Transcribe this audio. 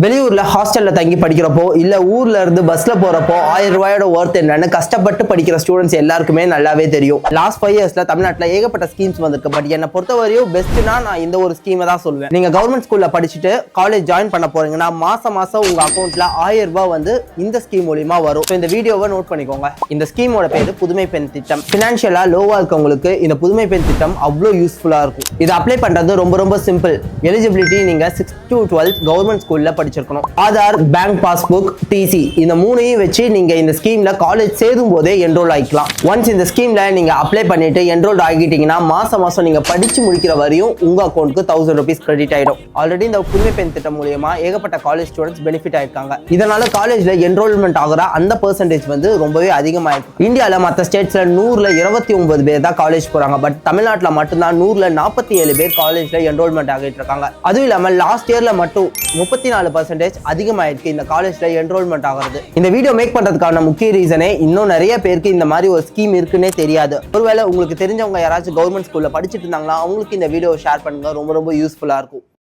வெளியூர்ல ஹாஸ்டல்ல தங்கி படிக்கிறப்போ இல்ல ஊர்ல இருந்து பஸ்ல போறப்போ 1000 ரூபாயோட ஒர்த் என்னன்னு கஷ்டப்பட்டு படிக்கிற ஸ்டூடெண்ட்ஸ் எல்லாருக்குமே நல்லாவே தெரியும். லாஸ்ட் 5 இயர்ஸ்ல தமிழ்நாட்டுல ஏகப்பட்ட ஸ்கீம்ஸ் வந்திருக்கு. பட் என்ன பொறுத்தவரையும் பெஸ்ட்னா நான் இந்த ஒரு ஸ்கீமை தான் சொல்லுவேன். நீங்க கவர்மெண்ட் ஸ்கூல்ல படிச்சுட்டு காலேஜ் ஜாயின் பண்ண போறீங்கன்னா மாசம் உங்க அக்கௌண்ட்ல 1000 ரூபாய் வந்து இந்த ஸ்கீம் மூலியமா வரும். இந்த வீடியோவை நோட் பண்ணிக்கோங்க. இந்த ஸ்கீமோட பேரு புதுமை பெண் திட்டம். பினான்சியலா லோவா இருக்கவங்களுக்கு இந்த புதுமை பெண் திட்டம் அவ்வளவு யூஸ்ஃபுல்லா இருக்கும். இதை அப்ளை பண்றது ரொம்ப சிம்பிள். எலிஜிபிலிட்டி நீங்க 6 to 12 கவர்மெண்ட் ஸ்கூல்ல படிச்சிருக்கணும். ஆதார், பேங்க் பாஸ்புக், டிசி இந்த மூணையும் வச்சு நீங்க இந்த ஸ்கீம்ல காலேஜ் சேரும் போதே என்ரோல் ஆகிக்கலாம். ஒன்ஸ் இந்த ஸ்கீம்ல நீங்க அப்ளை பண்ணிட்டு என்ரோல் ஆகிட்டீங்கன்னா மாசம் நீங்க படிச்சு முடிக்கிற வரையும் உங்க அக்கௌண்ட்க்கு 1000 rupees கிரெடிட் ஆயிடும். ஆல்ரெடி இந்த புதுமை பெண் திட்டம் மூலமா ஏகப்பட்ட காலேஜ் ஸ்டூடெண்ட்ஸ் பெனிஃபிட் ஆயிருக்காங்க. இதனால காலேஜ்ல என்ரோல்மெண்ட் ஆகிற அந்த பெர்சன்டேஜ் வந்து ரொம்பவே அதிகமாயிருக்கு. இந்தியால மற்ற ஸ்டேட்ஸ்ல 100ல 29 பேர் தான் காலேஜ் போறாங்க. பட் தமிழ்நாட்டுல மட்டும்தான் 100ல 47 பேர் காலேஜ்ல என்ரோல்மெண்ட் ஆகிட்டு இருக்காங்க. அதுவும் இல்லாம லாஸ்ட் இயர்ல மட்டும் 34% அதிகமாயிருக்கு இந்த காலேஜ்ல என்ரோல்மெண்ட் ஆகிறது. இந்த வீடியோ மேக் பண்றதுக்கான முக்கிய ரீசனே இன்னும் நிறைய பேருக்கு இந்த மாதிரி ஒரு ஸ்கீம் இருக்குன்னே தெரியாது. ஒருவேளை உங்களுக்கு தெரிஞ்சவங்க யாராச்சும் கவர்மெண்ட் ஸ்கூல்ல படிச்சுட்டு இருந்தாங்களா அவங்களுக்கு இந்த வீடியோ ஷேர் பண்ணுங்க. ரொம்ப யூஸ்ஃபுல்லா இருக்கும்.